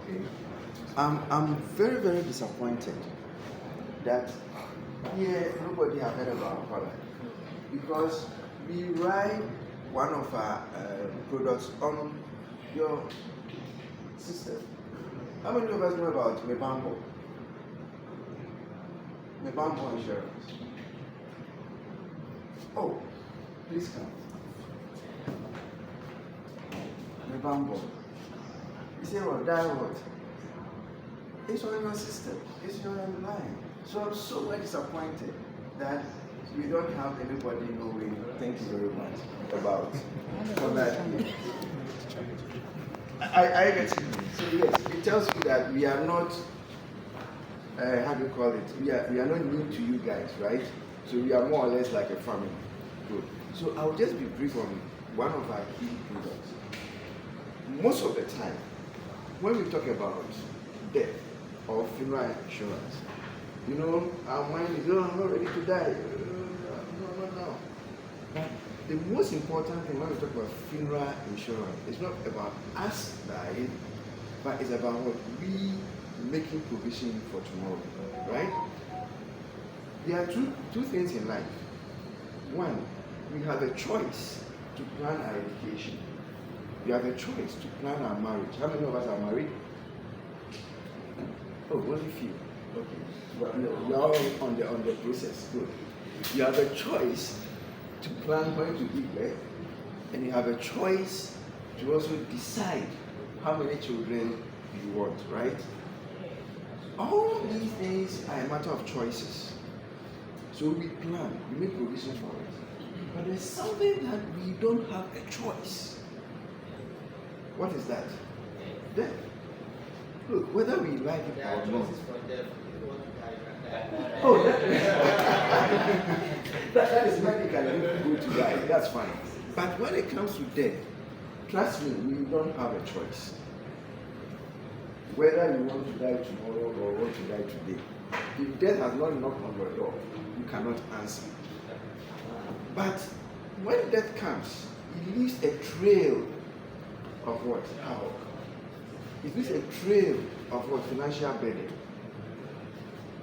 Okay. I'm very, very disappointed that here nobody have heard about Power because we write one of our products on your system. How many of us know about Mebambo? Mebambo insurance. Oh, please come. Mebambo. You say what? Die what? It's on your system. It's on your line. So I'm so much disappointed that we don't have anybody knowing. Thank you very much about that. I get you. So yes, it tells you that we are not. How do you call it? We are not new to you guys, right? So we are more or less like a family. Good. So I'll just be brief on one of our key products. Most of the time, when we talk about death or funeral insurance, you know, our mind is, oh, I'm not ready to die. No. But the most important thing when we talk about funeral insurance, it's not about us dying, but it's about what we making provision for tomorrow, right? There are two things in life. One, we have a choice to plan our education. We have a choice to plan our marriage. How many of us are married? Oh, only few. Okay. Well, you're all on the process. Good. You have a choice to plan when to give birth, and you have a choice to also decide how many children you want, right? All these things are a matter of choices. So we plan, we make provision for it. But there's something that we don't have a choice. What is that? Death. Look, whether we like it or not. Oh, that is medical. You go to die. That's fine. But when it comes to death, trust me, we don't have a choice. Whether you want to die tomorrow or want to die today, if death has not knocked on your door, you cannot answer. But when death comes, it leaves a trail of what? Havoc. It leaves a trail of what? Financial burden.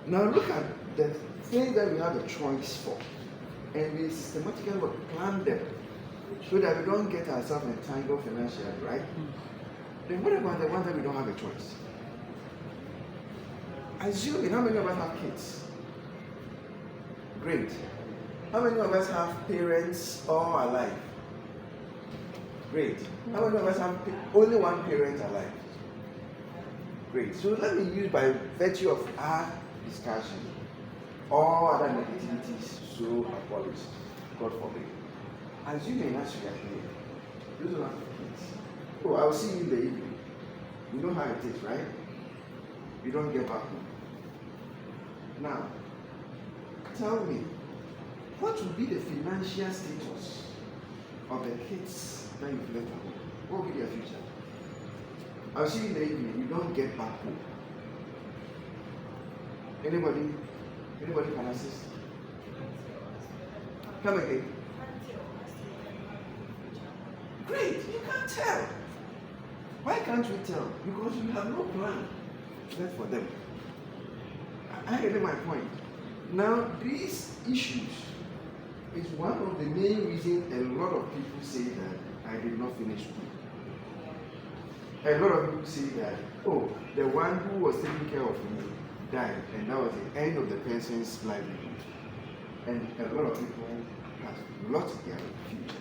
Now look at the things that we have a choice for, and we systematically plan them so that we don't get ourselves entangled financially, right? Then what about the ones that we don't have a choice? Assuming how many of us have kids? Great. How many of us have parents all alive? Great. How many of us have only one parent alive? Great. So let me use by virtue of our discussion all other negativities so abolished. God forbid. Assuming as you are here, those who have kids. Oh, I'll see you in the evening. You know how it is, right? You don't get back home. Now, tell me, what will be the financial status of the kids that you've left at home? What will be their future? I'll see you in the evening. You don't get back home. Anybody can assist? Come again. Great, you can't tell. Why can't we tell? Because you have no plan left for them. I get my point. Now, these issues is one of the main reasons a lot of people say that I did not finish school. A lot of people say that, oh, the one who was taking care of me died, and that was the end of the person's livelihood. And a lot of people have lost their future.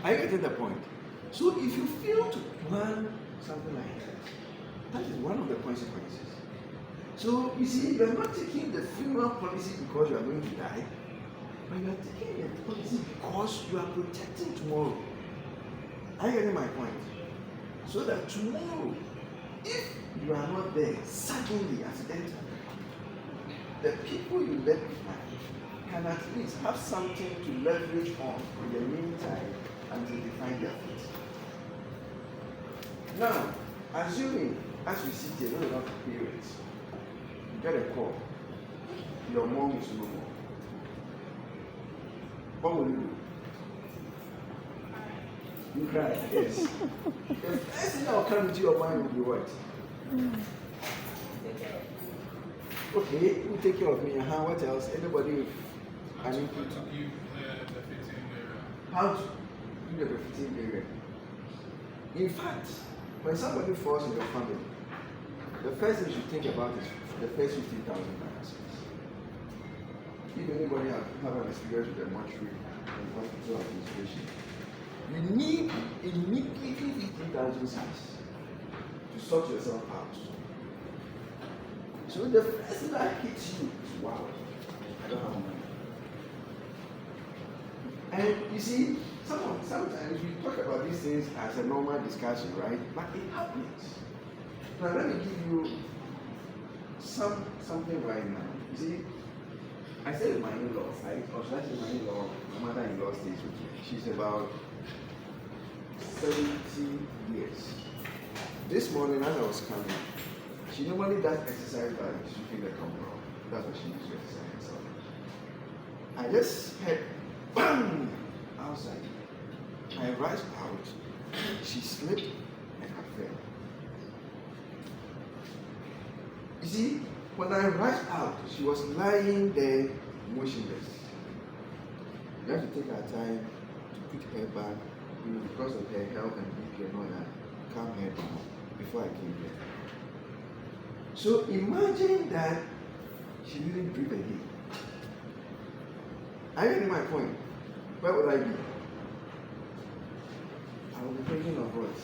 I get the point. So if you fail to plan something like that, that is one of the consequences. So you see, you are not taking the funeral policy because you are going to die, but you are taking the policy because you are protecting tomorrow. Are you getting my point? So that tomorrow, if you are not there, suddenly, accidentally, the people you left behind can at least have something to leverage on in the meantime until they find their feet. Now, assuming, as we sit here, not enough parents, you get a call, your mom is no more. What will you do? You cry, yes. The first thing that will come into your mind will be what? Okay, who take care of me? What else? Anybody? How to give the fitting area. How to give the fitting area? In fact, when somebody falls in your family, the first thing you should think about is the first 50,000 naira. If anybody have an experience with a mortuary and hospital administration, you need immediately 50,000 cedis to sort yourself out. So the first thing that hits you is, wow, I don't have money. And you see, sometimes we talk about these things as a normal discussion, right? But it happens. Now let me give you something right now. You see, I said my in-law, right? Or should I say my in-law? My mother-in-law stays with me. She's about 70 years. This morning as I was coming, she normally does exercise by sweeping the compound. That's what she used to exercise herself. I just heard bang outside. I rise out, she slipped and I fell. You see, when I rise out, she was lying there motionless. You have to take our time to put her back, because of her health and BP and all that, calm her down before I came here. So imagine that she didn't breathe again. Are you getting my point? Where would I be? I would be thinking of what?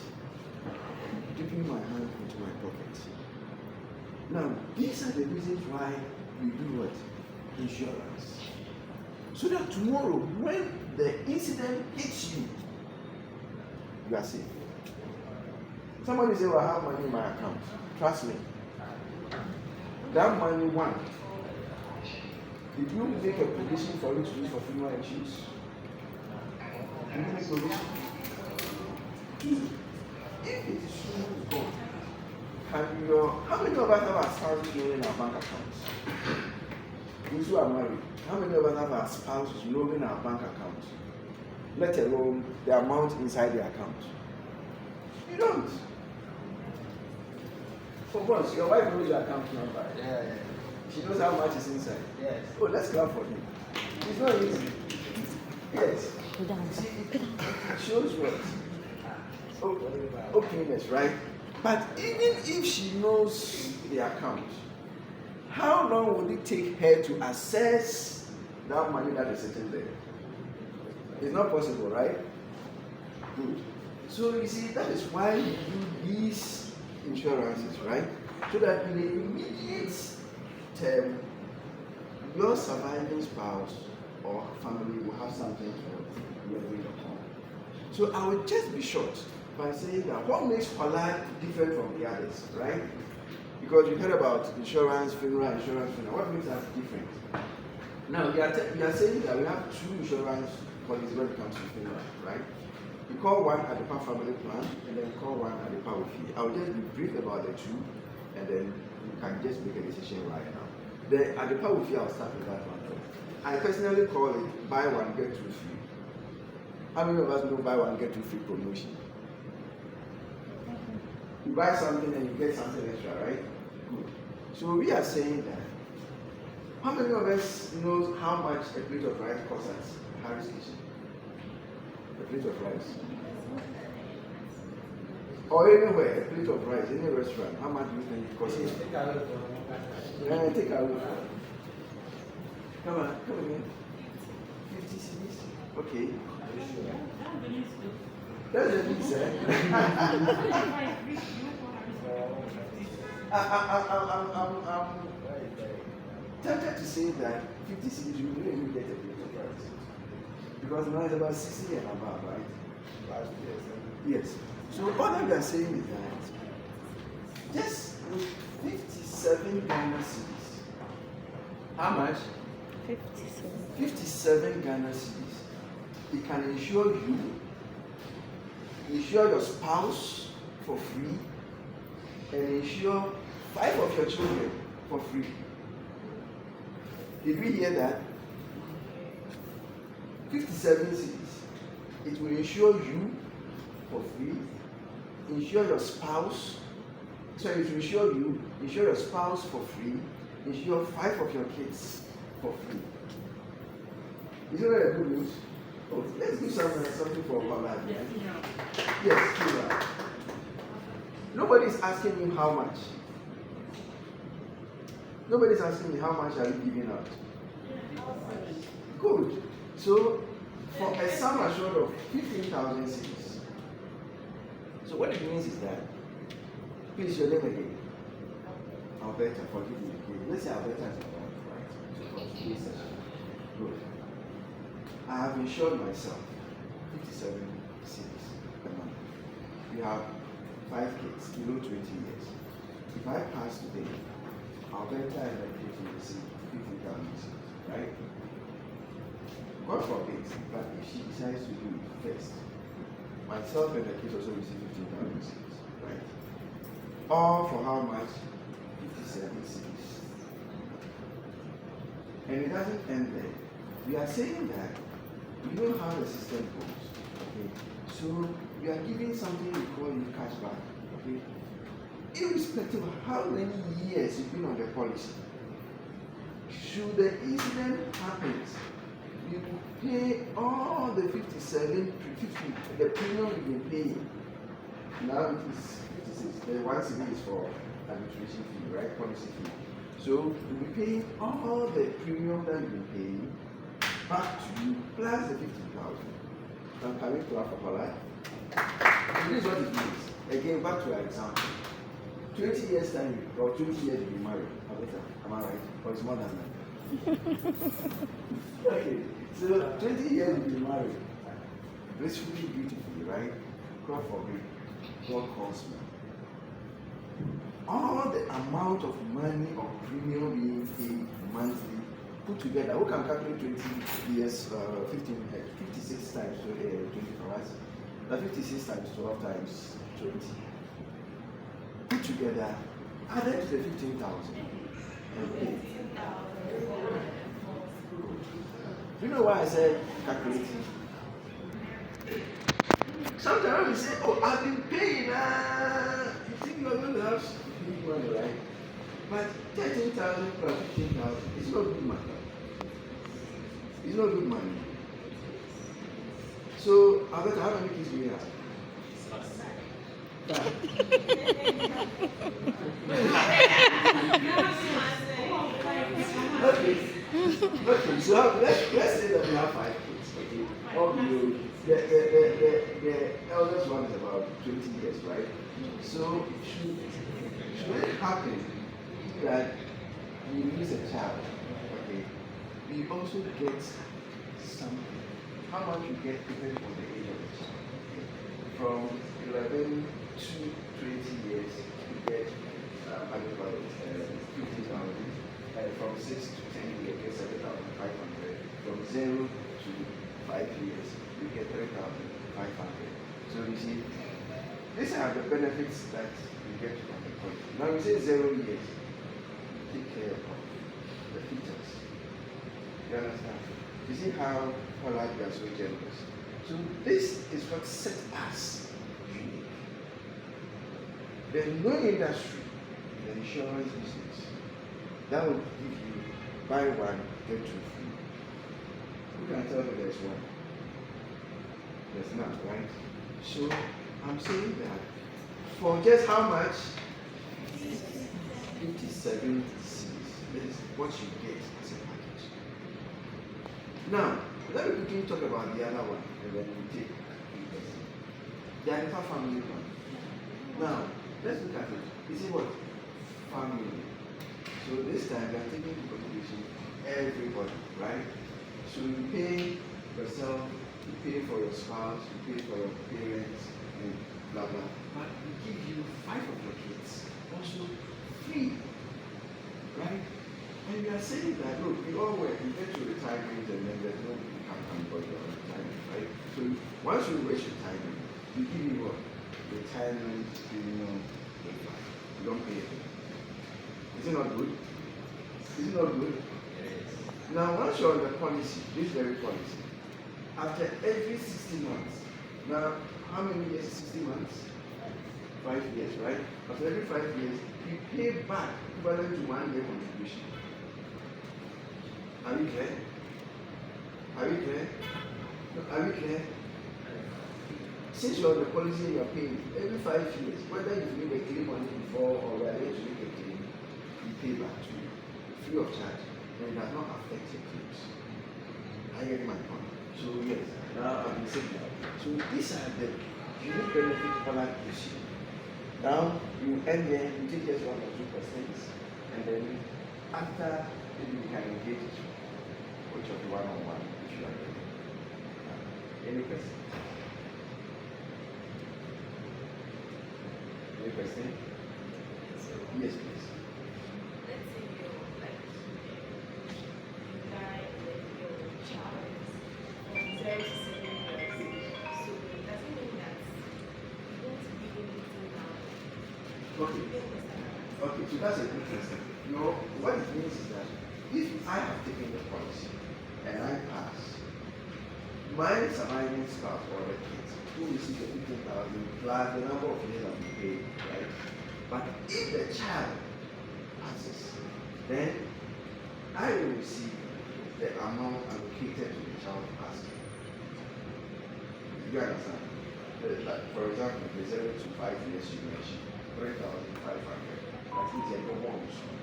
Dipping my hand into my pocket. Now, these are the reasons why we do what? Insurance. So that tomorrow, when the incident hits you, you are safe. Somebody say, well, I have money in my account. Trust me. That money, one, did you make a provision for it to use for funeral and shoes? Did you make a provision? Two, if it is gone, how many of us have our spouses knowing our bank accounts? Those who are married, how many of us have our spouses knowing our bank accounts? Let alone the amount inside the account. You don't. For once, your wife knows your account number. Yeah. She knows how much is inside. Yes. Oh, let's clap for him. It's not easy. Yes. See, it shows what? Openness, right? But even if she knows the account, how long would it take her to access that money that is sitting there? It's not possible, right? Good. So you see, that is why we do these insurances, right? So that in the immediate term, your surviving spouse or family will have something to leverage upon. So I will just be short by saying that what makes Pollard different from the others, right? Because you heard about insurance, funeral. What makes us different? Now, we are saying that we have two insurance policies when it comes to funeral, right? We call one at the family plan, and then we call one at the power fee. I'll just be brief about the two, and then you can just make a decision right now. At the power fee, I'll start with that one. I personally call it buy one, get two free. How many of us know buy one, get two free promotion? You buy something and you get something extra, right? Good. So we are saying that. How many of us knows how much a plate of rice costs at Harry's Kitchen? A plate of rice. Or anywhere, a plate of rice, any restaurant, how much do you think it costs? Take a look. Come again. 50 cedis? Okay. That's the least, eh? I'm tempted to say that 50 cedis you really even get a plate of rice. Because now it's about 60 and above, right? Yes. So all that we are saying is that just with 57 Ghana cedis. How much? 57. 57 Ghana cedis. It can insure you, insure your spouse for free, and insure 5 of your children for free. Did we hear that? 57 cedis. It will insure you for free. Insure your spouse. Sorry, to insure you, insure your spouse for free. Insure 5 of your kids for free. Isn't that a good news? Oh, let's do something for our life. Right? Yes, do that. Nobody's asking you how much. Nobody's asking me how much are you giving out. Good. So, for a sum assured of 15,000 cities. So what it means is that, please your name again. Alberta, forgive me. Okay. Let's say Alberta is about, right? Good. I have insured myself 57 cities a month. You have 5 kids below 20 years. If I pass today, Alberta and the kids will receive 50,000 cities, right? God forbid, but if she decides to do it first, myself and the kids also receive 15,000 cities, right? All for how much? 57 cities. And it doesn't end there. We are saying that we know how the system goes. Okay? So we are giving something we call you cashback. Okay? Irrespective of how many years you've been on the policy, should the incident happen, you pay all the 50, the premium you've been paying. Now it is 56. The 1 cedi is for arbitration fee, right? Policy fee. So you'll be paying all the premium that you've been paying back to you plus the 50,000. Now can we clap for life? So this is what it means. Again, back to our example. 20 years time or 20 years you'll be married. Am I right? Or it's more than that? Okay. So 20 years you'll be married. Gracefully, beautifully, right? God forbid. God calls me. All the amount of money or premium being paid monthly put together, who can calculate 20 years, 56 times 20 for us? 56 times 12 times 20. Put together, added to the 15,000. Do you know why I said calculating? Sometimes we say, oh, I've been paying. You think you're going to have big money, right? But 13,000 plus 15,000, it's not good money. It's not good money. So, Alberta, how many kids do you have? Okay, so let's say that we have 5 kids. Okay, all below. The eldest one is about 20 years, right? So should it happen that we lose a child, okay, we also get something. How much you get depends on the age of the child. Okay? From 11 to 20 years, you get 50,000. From 6 to 10 years, you get 7,500. From 0 to 5 years, you get 3,500. So you see, these are the benefits that you get from the policy. Now we say 0 years, take care of the features. You understand? You see how Pollard are so generous. So this is what sets us unique. There's no industry in the insurance business that will give you buy one, get 2 free. Who can tell me there's one? There's none, right? So I'm saying that for just how much? 57 C's. That is what you get as a package. Now, let me quickly talk about the other one and then we take the Alpha family one. Now, let's look at it. You see what? Family. So this time we are taking into consideration everybody, right? So you pay yourself, you pay for your spouse, you pay for your parents, and blah blah. But we give you 5 of your kids also free, right? And we are saying that look, we all work, we get to retirement, and then there's no income because you're on retirement, right? So once you reach retirement, we give you what? Retirement premium income. You don't pay it. Is it not good? Is it not good? Now, once you're on the policy, this very policy, after every 60 months, Now, how many years? 60 months? 5 years, right? After every 5 years, you pay back equivalent to 1 year contribution. Are we clear? Are we clear? No, are we clear? Since you're on the policy, you're paying every 5 years, whether you've made a claim on it before or we are going to make a claim, you pay back to you free of charge, and it does not affect your claims. Are you getting my point? So yes, now I've been saying that. So these are the unique benefits Poland gives you. Now you end there, you take just 1 or 2%, and then after you can engage which of the one-on-one if you are ready. Any question? Any question? Yes, please. Let's say you're like you die and then your child is from 0 to 7 years. So it doesn't mean that you don't give anything now. Okay. Okay, so that's a good question. You know, what it means is that if I have taken the policy and I pass, my surviving spouse or the kids who receive the 15,000 plus the number of years I've been paid, right? But if the child passes, then I will receive the amount allocated to the child passing. You understand? Like, for example, the 0 to 5 years you mentioned, 3,500. That is a normal issue.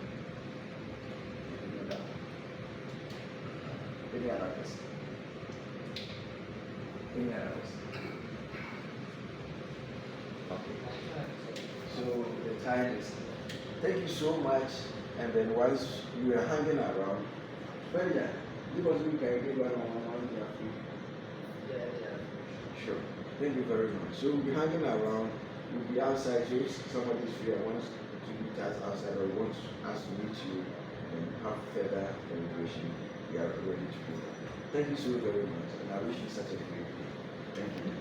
Any other question? Any other question? Okay. So the time is. Thank you so much. And then once you are hanging around, well, yeah, because we can give one-on-one. Sure. Thank you very much. So we'll be hanging around. We'll be outside. So if somebody's free and wants to meet us outside or wants us to meet you and have further deliberation, we are ready to do that. Thank you so very much, and I wish you such a great day. Thank you.